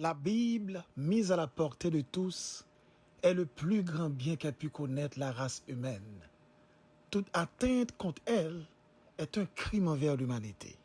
La Bible, mise à la portée de tous, est le plus grand bien qu'a pu connaître la race humaine. Toute atteinte contre elle est un crime envers l'humanité.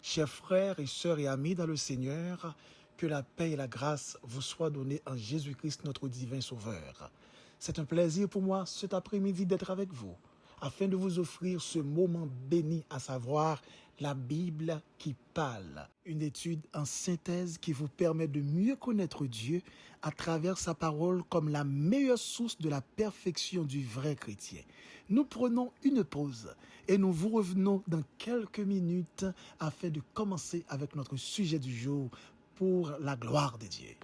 Chers frères et sœurs et amis dans le Seigneur, que la paix et la grâce vous soient données en Jésus-Christ notre divin Sauveur. C'est un plaisir pour moi cet après-midi d'être avec vous, afin de vous offrir ce moment béni, à savoir la Bible qui parle. Une étude en synthèse qui vous permet de mieux connaître Dieu à travers sa parole comme la meilleure source de la perfection du vrai chrétien. Nous prenons une pause et nous vous revenons dans quelques minutes afin de commencer avec notre sujet du jour pour la gloire de Dieu.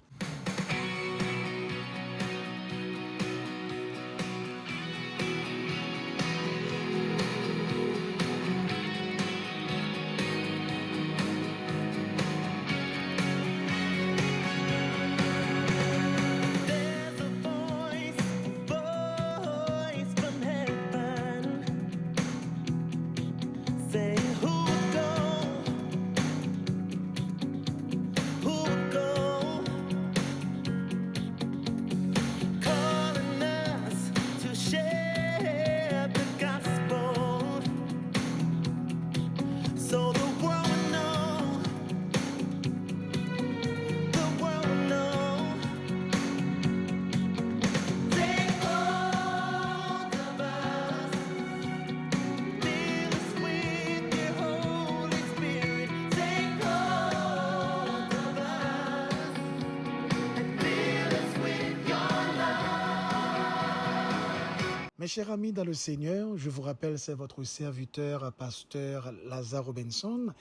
Mes chers amis dans le Seigneur, je vous rappelle, c'est votre serviteur, pasteur Lazare Robinson,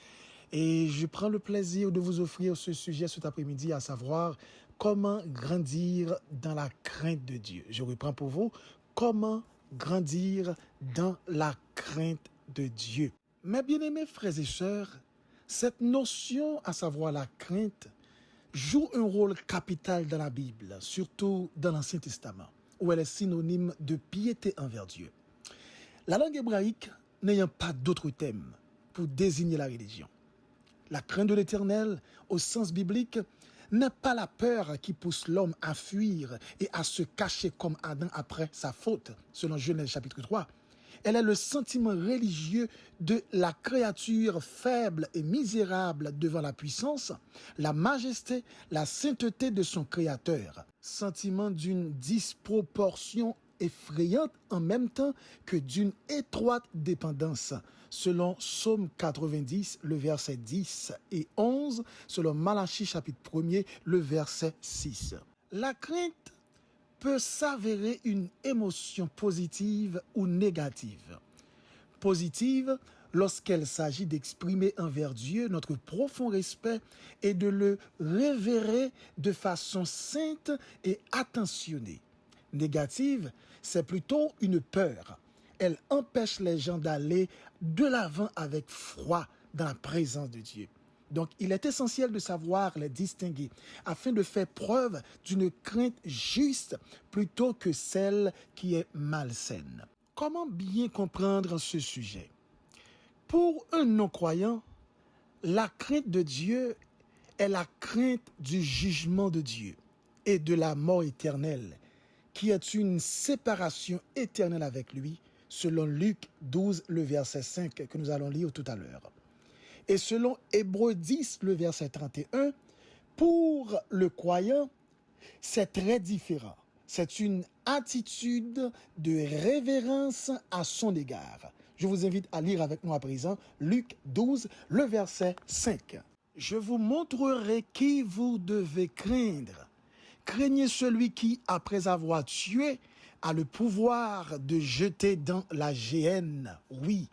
et je prends le plaisir de vous offrir ce sujet cet après-midi, à savoir comment grandir dans la crainte de Dieu. Je reprends pour vous, comment grandir dans la crainte de Dieu. Mes bien-aimés frères et sœurs, cette notion, à savoir la crainte, joue un rôle capital dans la Bible, surtout dans l'Ancien Testament, où elle est synonyme de piété envers Dieu. La langue hébraïque n'ayant pas d'autre thème pour désigner la religion. La crainte de l'Éternel, au sens biblique, n'est pas la peur qui pousse l'homme à fuir et à se cacher comme Adam après sa faute, selon Genèse chapitre 3. Elle est le sentiment religieux de la créature faible et misérable devant la puissance, la majesté, la sainteté de son Créateur. Sentiment d'une disproportion effrayante en même temps que d'une étroite dépendance, selon Psaume 90, le verset 10 et 11, selon Malachie chapitre 1er, le verset 6. La crainte peut s'avérer une émotion positive ou négative. Positive lorsqu'elle s'agit d'exprimer envers Dieu notre profond respect et de le révérer de façon sainte et attentionnée. Négative, c'est plutôt une peur. Elle empêche les gens d'aller de l'avant avec foi dans la présence de Dieu. Donc, il est essentiel de savoir les distinguer afin de faire preuve d'une crainte juste plutôt que celle qui est malsaine. Comment bien comprendre ce sujet? Pour un non-croyant, la crainte de Dieu est la crainte du jugement de Dieu et de la mort éternelle, qui est une séparation éternelle avec lui, selon Luc 12, le verset 5 que nous allons lire tout à l'heure. Et selon Hébreux 10, le verset 31, pour le croyant, c'est très différent. C'est une attitude de révérence à son égard. Je vous invite à lire avec moi à présent Luc 12, le verset 5. Je vous montrerai qui vous devez craindre. Craignez celui qui, après avoir tué, a le pouvoir de jeter dans la géhenne. Oui,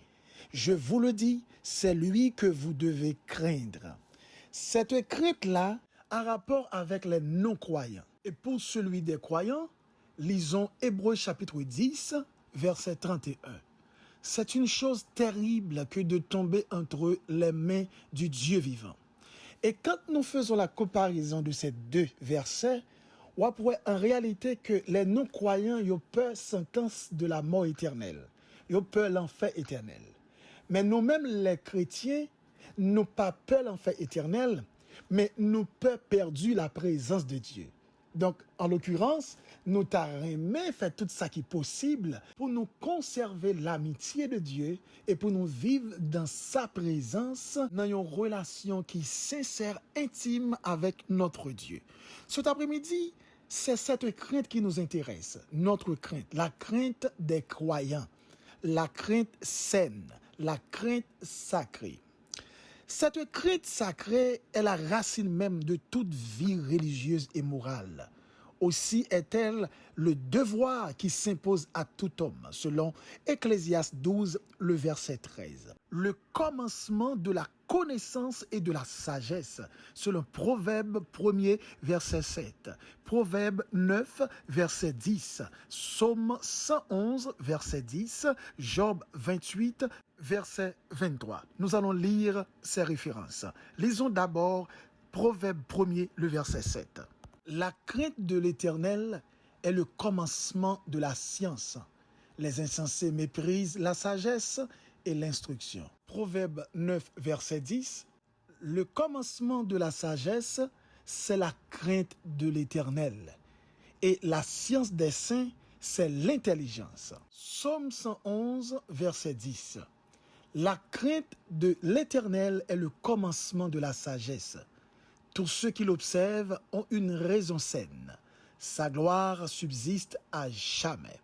je vous le dis, c'est lui que vous devez craindre. Cette crainte-là a rapport avec les non-croyants. Et pour celui des croyants, lisons Hébreux chapitre 10, verset 31. C'est une chose terrible que de tomber entre les mains du Dieu vivant. Et quand nous faisons la comparaison de ces deux versets, on pourrait en réalité que les non-croyants ont peur sentence de la mort éternelle. Ils ont peur l'enfer éternel. Mais nous-mêmes, les chrétiens, n'ont pas peur l'enfer éternel, mais nous peut perdu la présence de Dieu. Donc, en l'occurrence, nous t'arrêter fait tout ça qui est possible pour nous conserver l'amitié de Dieu et pour nous vivre dans sa présence, dans une relation qui est sincère, intime avec notre Dieu. Cet après-midi, c'est cette crainte qui nous intéresse, notre crainte, la crainte des croyants, la crainte saine, la crainte sacrée. Cette crainte sacrée est la racine même de toute vie religieuse et morale. Aussi est-elle le devoir qui s'impose à tout homme, selon Ecclésiaste 12, le verset 13. Le commencement de la connaissance et de la sagesse, selon Proverbe 1er, verset 7, Proverbe 9, verset 10, Psaume 111, verset 10, Job 28, verset 23. Nous allons lire ces références. Lisons d'abord Proverbe 1er, le verset 7. La crainte de l'Éternel est le commencement de la science. Les insensés méprisent la sagesse et l'instruction. Proverbe 9, verset 10. Le commencement de la sagesse, c'est la crainte de l'Éternel. Et la science des saints, c'est l'intelligence. Psaume 111, verset 10. La crainte de l'Éternel est le commencement de la sagesse. Tous ceux qui l'observent ont une raison saine. Sa gloire subsiste à jamais.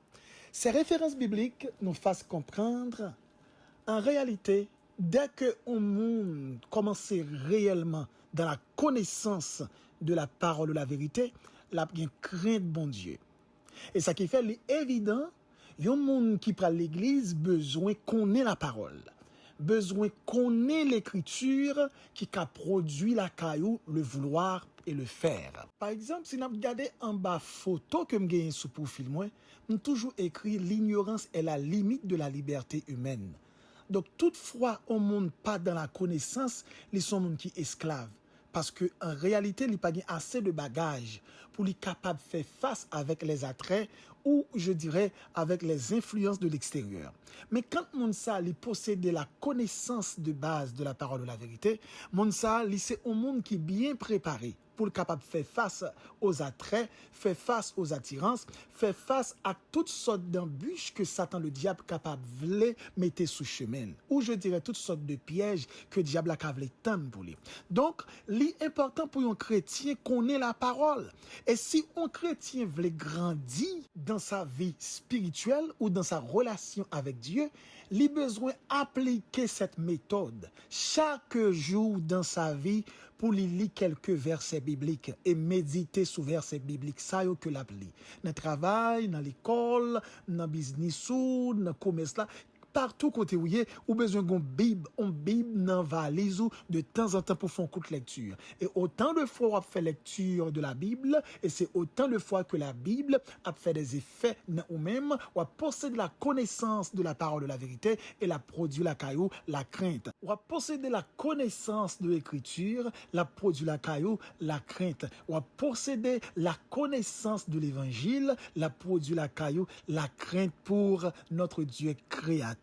Ces références bibliques nous fassent comprendre, en réalité, dès que un monde commence réellement dans la connaissance de la parole de la vérité, la bien crainte bon Dieu. Et ça qui fait l'évident, il y a un monde qui prend l'église besoin qu'on ait la parole. Besoin qu'on ait l'écriture qui a produit la caillou, le vouloir et le faire. Par exemple, si nous regardons en bas photo que je gagne sous profil, nous toujours écrit l'ignorance est la limite de la liberté humaine. Donc, toutefois, on ne monte pas dans la connaissance, ils sont monde qui esclaves. Parce que en réalité, il n'y a pas assez de bagages pour être capable de faire face avec les attraits ou, je dirais, avec les influences de l'extérieur. Mais quand Monsa possède la connaissance de base de la parole de la vérité, Monsa, c'est un monde qui est bien préparé pour être capable de faire face aux attraits, faire face aux attirances, faire face à toutes sortes d'embûches que Satan, le diable, capable de mettre sous chemin. Ou je dirais toutes sortes de pièges que le diable a capable de tendre pour lui. Donc, l'important pour un chrétien qu'on ait la parole. Et si un chrétien veut grandir dans sa vie spirituelle ou dans sa relation avec Dieu, il a besoin d'appliquer cette méthode chaque jour dans sa vie pour lire quelques versets bibliques et méditer sur versets bibliques. Ça y est que l'appli. Dans le travail, dans l'école, dans le business, dans le commerce là. Partout côté où ou besoin d'une Bible, dans valise ou de temps en temps pour faire une courte lecture. Et autant de fois on fait lecture de la Bible, et c'est autant de fois que la Bible a fait des effets ou même ou a possédé la connaissance de la parole de la vérité et la produit la caillou, la crainte. Ou a possédé la connaissance de l'écriture, la produit la caillou, la crainte. Ou a possédé la connaissance de l'évangile, la produit la caillou, la crainte pour notre Dieu créateur.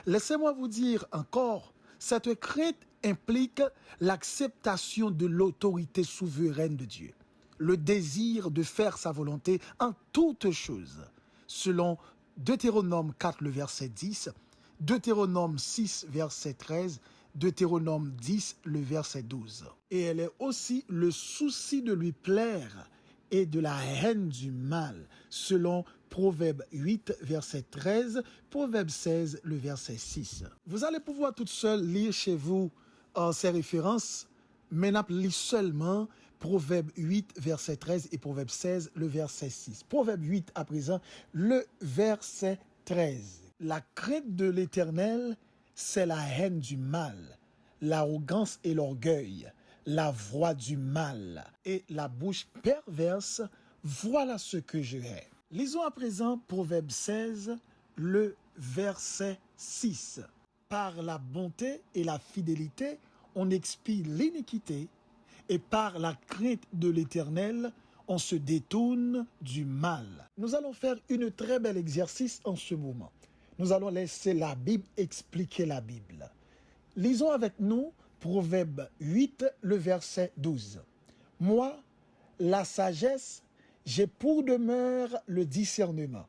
Laissez-moi vous dire encore, cette crainte implique l'acceptation de l'autorité souveraine de Dieu, le désir de faire sa volonté en toutes choses, selon Deutéronome 4, le verset 10, Deutéronome 6, verset 13, Deutéronome 10, le verset 12. Et elle est aussi le souci de lui plaire et de la haine du mal, selon Proverbe 8, verset 13, Proverbe 16, le verset 6. Vous allez pouvoir toute seule lire chez vous ces références, mais n'a lis seulement Proverbe 8, verset 13 et Proverbe 16, le verset 6. Proverbe 8, à présent, le verset 13. La crainte de l'Éternel, c'est la haine du mal, l'arrogance et l'orgueil, la voix du mal et la bouche perverse, voilà ce que je hais. Lisons à présent Proverbe 16, le verset 6. Par la bonté et la fidélité, on expie l'iniquité, et par la crainte de l'Éternel, on se détourne du mal. Nous allons faire une très bel exercice en ce moment. Nous allons laisser la Bible expliquer la Bible. Lisons avec nous Proverbe 8, le verset 12. Moi, la sagesse, j'ai pour demeure le discernement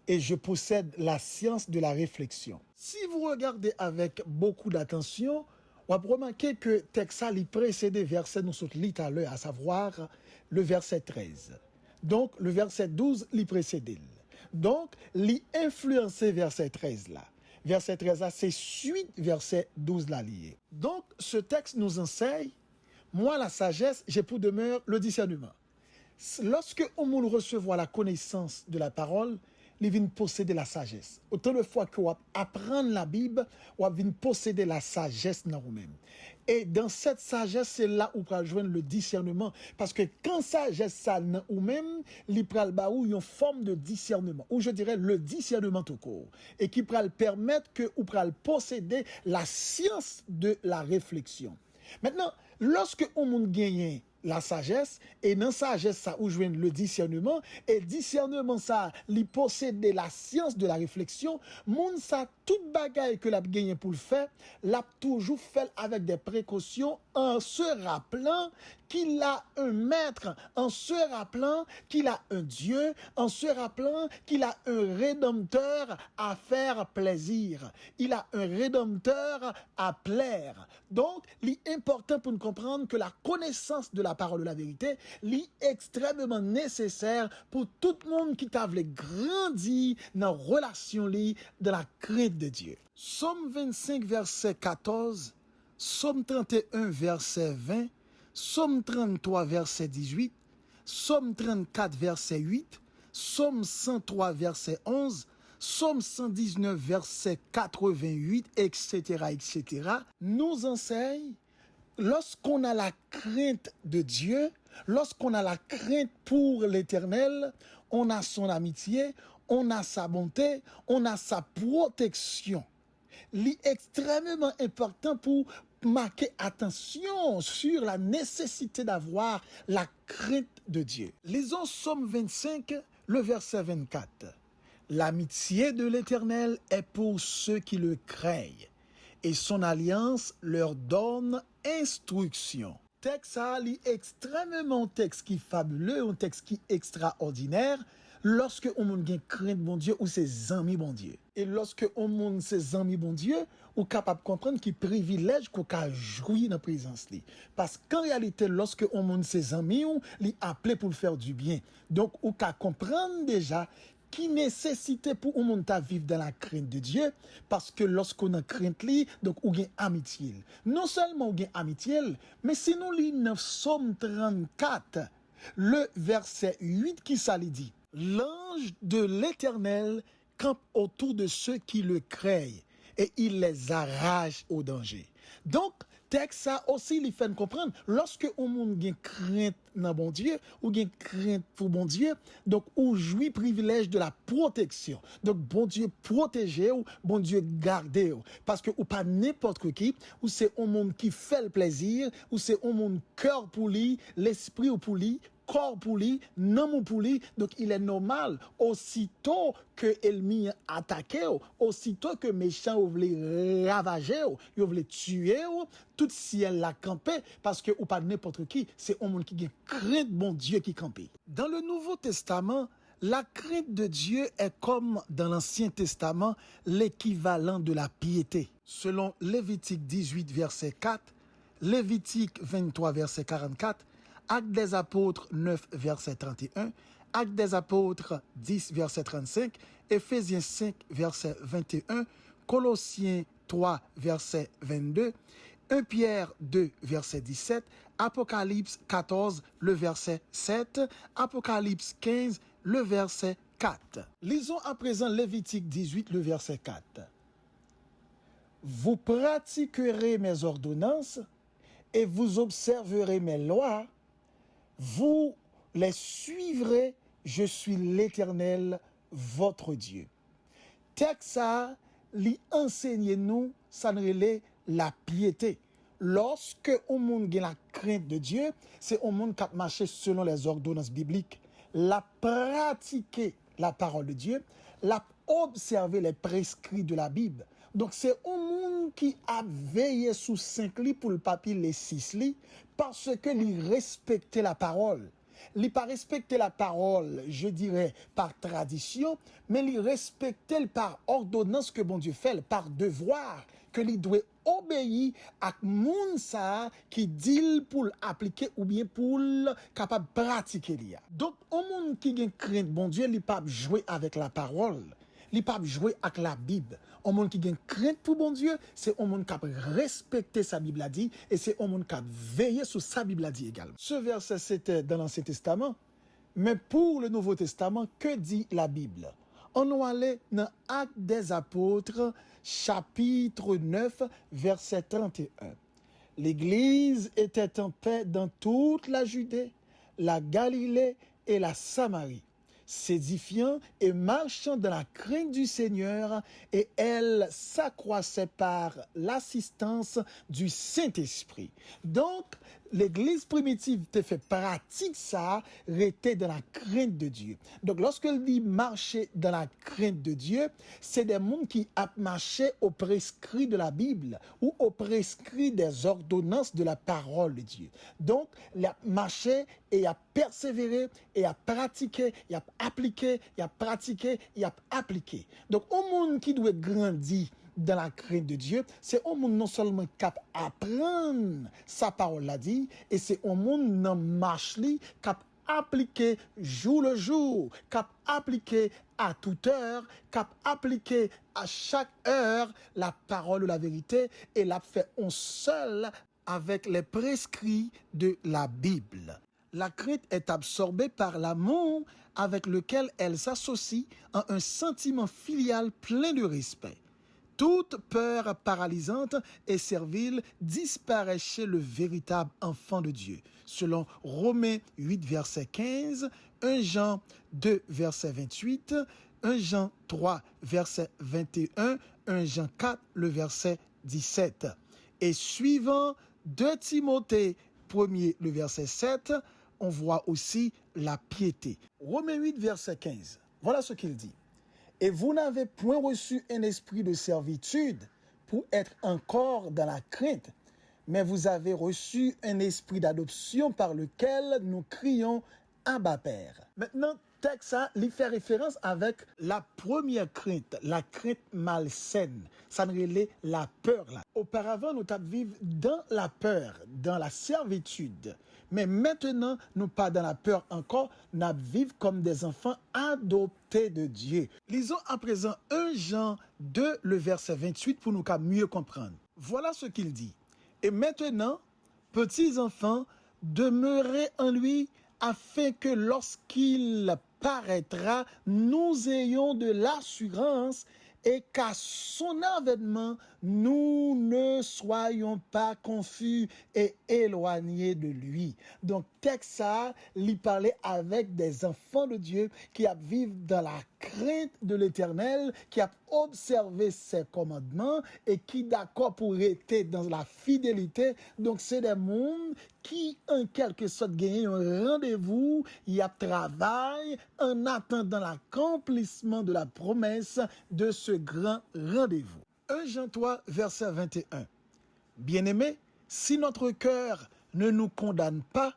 et je possède la science de la réflexion. Si vous regardez avec beaucoup d'attention, on va remarquer que texte li précède verset nous sommes lit à l'heure, à savoir le verset 13. Donc, le verset 12 li précède. Donc, li influencé verset 13 là. Verset 13 là, c'est suite verset 12 là lié. Donc, ce texte nous enseigne, moi la sagesse, j'ai pour demeure le discernement. Lorsque on recevoir la connaissance de la parole, il vient posséder la sagesse. Autant de fois que vous apprenez la Bible, vous vient posséder la sagesse dans vous-même. Et dans cette sagesse, c'est là où vous pouvez joindre le discernement. Parce que quand sagesse ça dans vous-même, il peut une forme de discernement, ou je dirais le discernement tout court, et qui peut permettre que vous pouvez posséder la science de la réflexion. Maintenant, lorsque on gagne la sagesse, et dans sagesse ça où joue le discernement, et discernement ça li possède la science de la réflexion, moun ça toute bagaille que l'a gagné pour le faire, l'a toujours fait avec des précautions en se rappelant qu'il a un maître, en se rappelant qu'il a un Dieu, en se rappelant qu'il a un rédempteur à faire plaisir. Il a un rédempteur à plaire. Donc, l'important pour nous comprendre que la connaissance de la parole de la vérité, est extrêmement nécessaire pour tout le monde qui t'a voulu grandir dans la relation de la crainte de Dieu. Somme 25, verset 14, Somme 31, verset 20, Somme 33, verset 18, Somme 34, verset 8, Somme 103, verset 11, Somme 119, verset 88, etc., etc., nous enseigne, lorsqu'on a la crainte de Dieu, lorsqu'on a la crainte pour l'Éternel, on a son amitié, on a sa bonté, on a sa protection. C'est extrêmement important pour marquer attention sur la nécessité d'avoir la crainte de Dieu. Lisons Somme 25, le verset 24. L'amitié de l'Éternel est pour ceux qui le craignent, et son alliance leur donne instruction. Texte ça, extrêmement texte qui est fabuleux, un texte qui est extraordinaire, lorsque on a crainte bon Dieu ou ses amis bon Dieu. Et lorsque on a ses amis bon Dieu, on est capable de comprendre qu'il privilège qu'on a joui dans la présence. Parce qu'en réalité, lorsque on a ses amis, on les appelé pour le faire du bien. Donc, on peut comprendre déjà qui nécessité pour un monde à vivre dans la crainte de Dieu, parce que lorsqu'on a crainte lui, donc on a amitié. Non seulement on a amitié, mais si nous lisons Psaume 34, le verset 8 qui ça dit, l'ange de l'Éternel campe autour de ceux qui le craignent et il les arrache au danger. Donc, texte ça aussi il fait comprendre lorsque on monde gen crainte dans bon Dieu ou gen crainte pour bon Dieu, donc on jouit privilège de la protection. Donc bon Dieu protéger ou bon Dieu garder parce que ou pas n'importe qui ou c'est un monde qui fait le plaisir ou c'est un monde cœur pour lui, l'esprit pour lui, corps pour lui, non pour lui, donc il est normal, aussitôt que l'ennemi attaque, aussitôt que méchant voulait ravager, il voulait tuer, tout ciel l'a campé, parce que ou pas n'importe qui, c'est un monde qui a crainte bon Dieu qui campe. Dans le Nouveau Testament, la crainte de Dieu est comme dans l'Ancien Testament l'équivalent de la piété. Selon Lévitique 18, verset 4, Lévitique 23, verset 44, Actes des Apôtres 9, verset 31, Actes des Apôtres 10, verset 35, Éphésiens 5, verset 21, Colossiens 3, verset 22, 1 Pierre 2, verset 17, Apocalypse 14, le verset 7, Apocalypse 15, le verset 4. Lisons à présent Lévitique 18, le verset 4. Vous pratiquerez mes ordonnances et vous observerez mes lois, vous les suivrez, je suis l'Éternel, votre Dieu. Texte ça, li enseigne nous, ça nous la piété. Lorsque on monde la crainte de Dieu, c'est un monde qui marche selon les ordonnances bibliques. La pratiquer la parole de Dieu, la observer les prescrits de la Bible. Donc, c'est un monde qui a veillé sous 5 lits pour le papier les 6 lits parce que il respectait la parole. Il n'a pas respecté la parole, je dirais, par tradition, mais il respectait par ordonnance que bon Dieu fait, par devoir, que il doit obéir à moun ça qui dit pour l'appliquer ou bien pour capable pratiquer l'IA. Donc, un monde qui a crainte bon Dieu, il pas jouer avec la parole. Il pas jouer avec la Bible. Un monde qui a crainte pour bon Dieu, c'est un monde qui a respecté sa Bible a dit et c'est un monde qui a veillé sur sa Bible a dit également. Ce verset c'était dans l'Ancien Testament, mais pour le Nouveau Testament, que dit la Bible? On va aller dans Actes des Apôtres, chapitre 9, verset 31. L'Église était en paix dans toute la Judée, la Galilée et la Samarie, s'édifiant et marchant dans la crainte du Seigneur, et elle s'accroissait par l'assistance du Saint-Esprit. Donc, l'Église primitive te fait pratique ça, rester dans la crainte de Dieu. Donc, lorsqu'elle dit marcher dans la crainte de Dieu, c'est des mondes qui a marché au prescrit de la Bible ou au prescrit des ordonnances de la parole de Dieu. Donc, il a marché et il a persévéré et il a pratiqué, il a appliqué, il a pratiqué, il a appliqué. Donc, un monde qui doit grandir dans la crainte de Dieu, c'est un monde non seulement cap apprendre sa parole l'a dit, et c'est un monde non marche li cap appliquer jour le jour, cap appliquer à toute heure, cap appliquer à chaque heure la parole ou la vérité, et l'a fait un seul avec les prescrits de la Bible. La crainte est absorbée par l'amour avec lequel elle s'associe en un sentiment filial plein de respect. Toute peur paralysante et servile disparaît chez le véritable enfant de Dieu. Selon Romains 8, verset 15, 1 Jean 2, verset 28, 1 Jean 3, verset 21, 1 Jean 4, le verset 17. Et suivant 2 Timothée 1er, le verset 7, on voit aussi la piété. Romains 8, verset 15. Voilà ce qu'il dit. Et vous n'avez point reçu un esprit de servitude pour être encore dans la crainte, mais vous avez reçu un esprit d'adoption par lequel nous crions Abba Père. Maintenant, texte ça, il fait référence avec la première crainte, la crainte malsaine. Ça nous relève la peur là. Auparavant, nous vivions dans la peur, dans la servitude. Mais maintenant, nous pas dans la peur encore, nous vivons comme des enfants adoptés de Dieu. Lisons à présent 1 Jean 2, le verset 28 pour nous mieux comprendre. Voilà ce qu'il dit. Et maintenant, petits enfants, demeurez en lui afin que lorsqu'il paraîtra, nous ayons de l'assurance et qu'à son avènement, nous ne soyons pas confus et éloignés de lui. Donc, texte ça, il parlait avec des enfants de Dieu qui vivent dans la crainte de l'Éternel, qui a observé ses commandements et qui d'accord pour rester dans la fidélité. Donc, c'est des mondes qui, en quelque sorte, gagnent un rendez-vous, il y a travail en attendant l'accomplissement de la promesse de ce grand rendez-vous. 1 Jean 3, verset 21. Bien-aimés, si notre cœur ne nous condamne pas,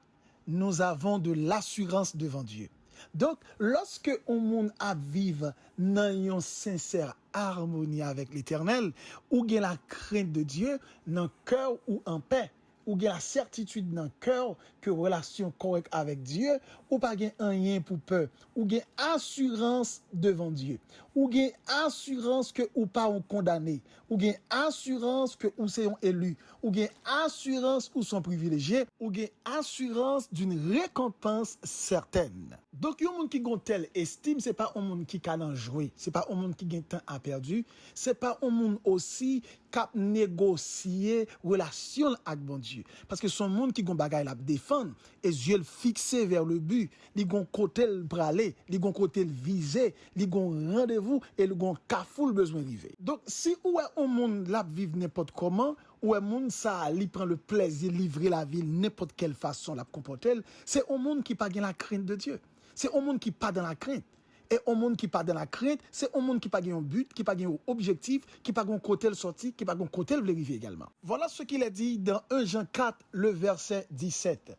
nous avons de l'assurance devant Dieu. Donc, lorsque on monde à vivre dans une sincère harmonie avec l'Éternel, ou bien la crainte de Dieu, dans le cœur ou en paix, ou bien la certitude dans le cœur que relation correcte avec Dieu, ou pas gen rien pour peur, ou gen assurance devant Dieu, ou gen assurance que ou pas on condamné, ou gen assurance que ou c'est élu, ou gen assurance ou sont privilégiés, ou gen assurance d'une récompense certaine. Donc, un monde qui gon tel estime, c'est pas un monde qui can jouer, c'est pas un monde qui gagne temps à perdu, c'est pas un monde aussi cap négocier relation avec bon Dieu. Parce que son monde qui gon bagay la défendre, et yeux fixés vers le but, li gon côté le braler, li gon côté le viser, li gon rendez-vous et li gon kafoul besoin river. Donc si ou est un monde là vivre n'importe comment, ou un monde ça li prend le plaisir livrer la vie n'importe quelle façon la comporter, c'est un monde qui pas gain la crainte de Dieu. C'est un monde qui pas dans la crainte. Et un monde qui pas dans la crainte, c'est un monde qui pas un but, qui pas un objectif, qui pas un côté le sorti, qui pas un côté le vérifier également. Voilà ce qu'il est dit dans 1 Jean 4, le verset 17.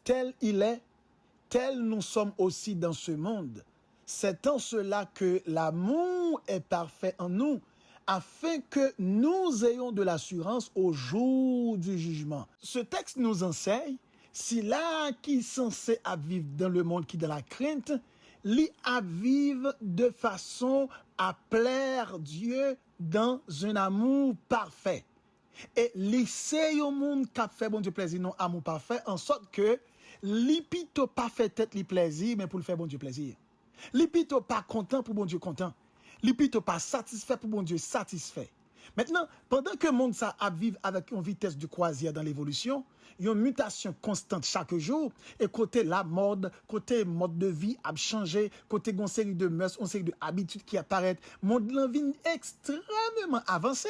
Tel il est, tel nous sommes aussi dans ce monde. C'est en cela que l'amour est parfait en nous, afin que nous ayons de l'assurance au jour du jugement. Ce texte nous enseigne, si là qui est censé vivre dans le monde qui est dans la crainte, li à vivre de façon à plaire Dieu dans un amour parfait. Et li c'est un monde qui a fait bon Dieu plaisir, non amour parfait, en sorte que li pito pas fait tête li plaisir, mais pour le faire bon Dieu plaisir. Li pito pas content pour bon Dieu content. Li pito pas satisfait pour bon Dieu satisfait. Maintenant, pendant que le monde ça a vivre avec une vitesse de croisière dans l'évolution, il y a une mutation constante chaque jour, et côté la mode de vie a changé, côté une série de mœurs, une série d'habitudes qui apparaissent, monde l'envie extrêmement avancé.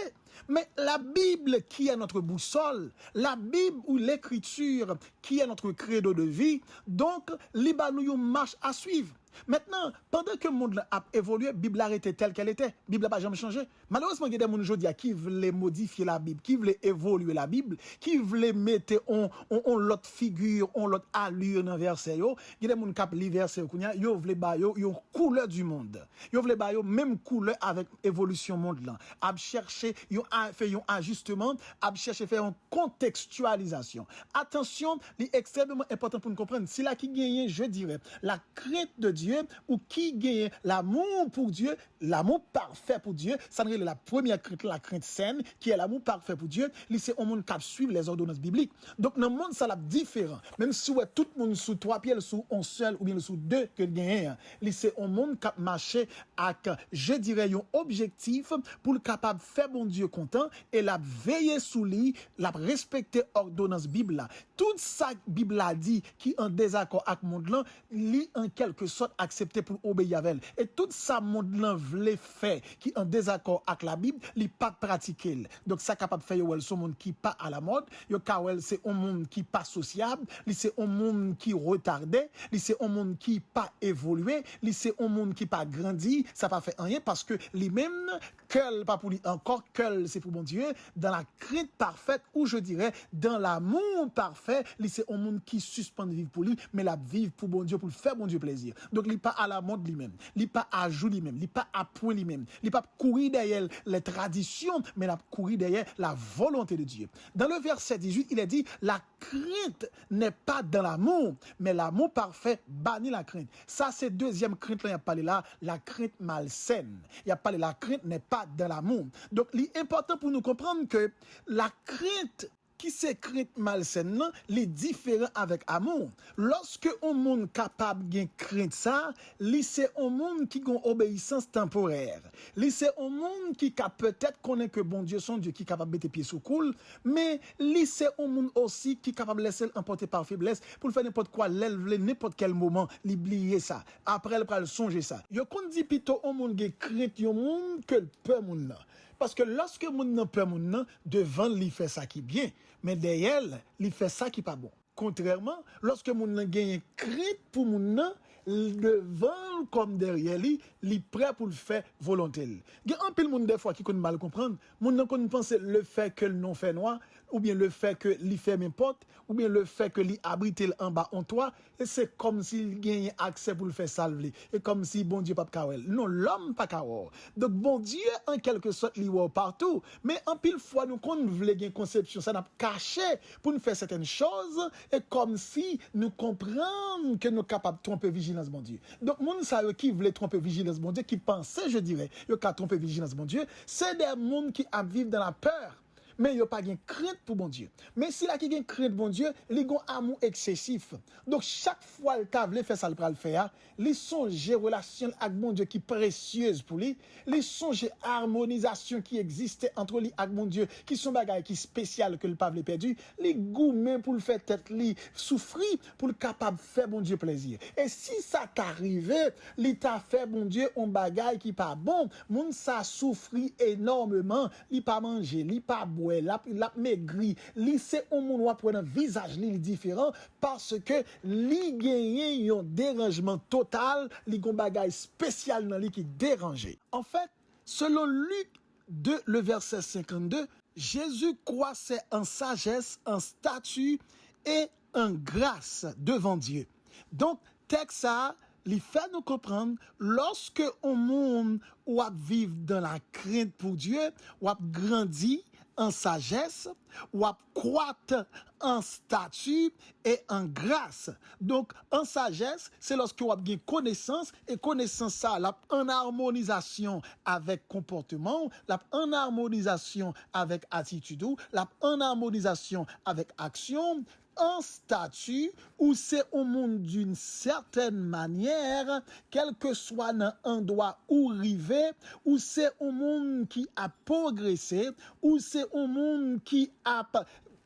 Mais la Bible qui est notre boussole, la Bible ou l'écriture qui est notre credo de vie, donc, liba nous une marche à suivre. Maintenant, pendant que le monde a évolué, la Bible a été telle qu'elle était. La Bible n'a pas jamais changé. Malheureusement, il y a des gens aujourd'hui qui veulent modifier la Bible, qui veulent évoluer la Bible, qui veulent mettre l'autre figure, l'autre allure dans le verset. Il y a des gens qui lisent le verset, ils veulent une couleur du monde. Ils veulent la même couleur avec l'évolution du monde. Ils cherchent faire un ajustement, ils cherchent faire une contextualisation. Attention, c'est extrêmement important pour nous comprendre. Si là qui gagne, je dirais, la crainte de Dieu, ou qui gagne l'amour pour Dieu, l'amour parfait pour Dieu, ça n'est la première crainte, la crainte saine, qui est l'amour parfait pour Dieu, c'est un monde qui suit les ordonnances bibliques. Donc, dans le monde, ça est différent. Même si tout le monde sous 3 pieds, sous un seul, ou bien sous 2 que gagne, c'est un monde qui marche avec, je dirais, un objectif pour le capable de faire bon Dieu content, et la veiller sous lui, la respecter ordonnance Bible. Tout ça, Bible a dit, qui est en désaccord avec le monde, lui, en quelque sorte, accepté pour obéir à elle. Et tout ça, monde là voulait faire, qui en désaccord avec la Bible, il pas pratiquer. Donc, ça capable de faire, c'est un monde qui pas à la mode, c'est un monde qui pas sociable, c'est un monde qui retardé, c'est un monde qui pas évolué, c'est un monde qui pas grandi, ça pas fait rien parce que lui-même, que pas pour lui encore, que c'est pour mon Dieu, dans la crainte parfaite, ou je dirais, dans l'amour parfait, c'est un monde qui suspend de vivre pour lui, mais la vivre pour bon Dieu, pour le faire bon Dieu plaisir. Donc, il n'est pas à la mode lui-même, il n'est pas à jour lui-même, il n'est pas à point lui-même, il n'est pas courir derrière les traditions, mais il a courir derrière la volonté de Dieu. Dans le verset 18, il est dit, la crainte n'est pas dans l'amour, mais l'amour parfait bannit la crainte. Ça, c'est deuxième crainte, là, il y a parlé là, la crainte malsaine. Il y a parlé, la crainte n'est pas dans l'amour. Donc, l'important pour nous comprendre que la crainte qui c'est crainte malsaine, les différents avec amour. Lorsque un monde capable de crainte ça, c'est un monde qui a une obéissance temporaire. C'est un monde qui peut-être connaît que bon Dieu son Dieu qui est capable de mettre pieds sous coule, mais c'est un monde aussi qui est capable de laisser emporter par faiblesse pour faire n'importe quoi, l'élever n'importe quel moment, l'oublier ça. Après, elle va songer ça. Yo qu'on dit plutôt un monde qui crainte un monde que le peur monde. Parce que lorsque moun nan peur moun nan, devant li fait ça qui bien, mais derrière, li fait ça qui pas bon. Contrairement, lorsque moun nan gagne crainte pour moun nan, devant comme derrière li prêt pour le faire volontairement. Il y a un peu de monde des fois qui connaît mal comprendre, moun nan connaît penser le fait que le non fait noir, ou bien le fait que li fait n'importe, ou bien le fait que li abrite en bas en toi, et c'est comme s'il gagne accès pour le faire salver, et comme si bon Dieu pas kawel. Non, l'homme pas kawel. Donc bon Dieu en quelque sorte li wa partout, mais en pile fois nous qu'on voulait gagner conception ça n'a caché pour nous faire certaines choses, et comme si nous comprenons que nous capables de tromper vigilance bon Dieu. Donc moun ça qui voulait tromper vigilance bon Dieu, qui pensait je dirais, yo ka tromper vigilance bon Dieu, c'est des monde qui vivent dans la peur. Mais il n'y a pas de crainte pour bon Dieu. Mais si la qui a crainte pour bon Dieu, il y a un amour excessif. Donc chaque fois que tu fait ça, le faire, il songe relation avec bon Dieu qui est précieuse pour lui, il songe harmonisation qui existe entre lui et bon Dieu, qui sont bagages qui spécial que le peuple perdu, les gourmets pour le faire tête li souffrir pour le capable de faire bon Dieu plaisir. Et si ça t'arrive, il t'a fait bon Dieu un bagage qui pas bon, moun ça souffrit énormément, il pas manger, il pas boire, ouais, l'a maigri, li c'est un monde ou après un visage li différent parce que li gagne un dérangement total, li gon bagay spécial dans li qui dérangé. En fait, selon Luc 2, le verset 52, Jésus croissait en sagesse, en statut et en grâce devant Dieu. Donc, texte ça, il fait nous comprendre, lorsque on monde ou à vivre dans la crainte pour Dieu, ou à grandir en sagesse, ou à croître en statut et en grâce. Donc, en sagesse, c'est lorsque on a bien connaissance, et connaissance ça, là, en harmonisation avec comportement, là, en harmonisation avec attitude, là, en harmonisation avec action, un statut où c'est au monde d'une certaine manière, quel que soit dans un endroit où river, où c'est au monde qui a progressé, où c'est au monde qui a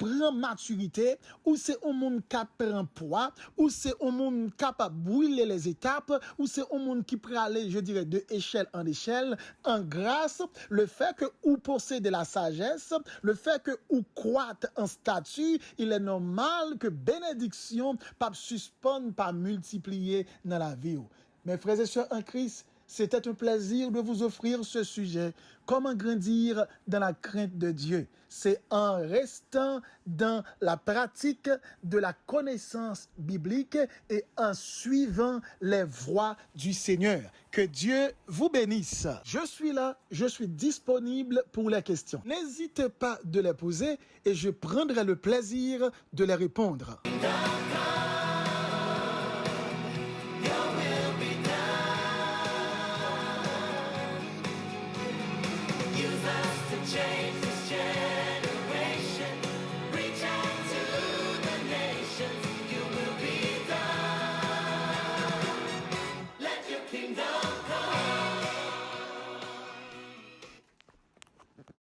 prend maturité, ou c'est au monde qui prend poids, ou c'est au monde capable de brûler les étapes, ou c'est au monde qui peut aller, je dirais, de échelle en échelle, en grâce, le fait que ou possède la sagesse, le fait que ou croître en statut, il est normal que bénédiction pas suspendre, pas multiplier dans la vie. Mes frères et sœurs en Christ, c'était un plaisir de vous offrir ce sujet. Comment grandir dans la crainte de Dieu? C'est en restant dans la pratique de la connaissance biblique et en suivant les voies du Seigneur. Que Dieu vous bénisse. Je suis là, je suis disponible pour les questions. N'hésitez pas de les poser et je prendrai le plaisir de les répondre.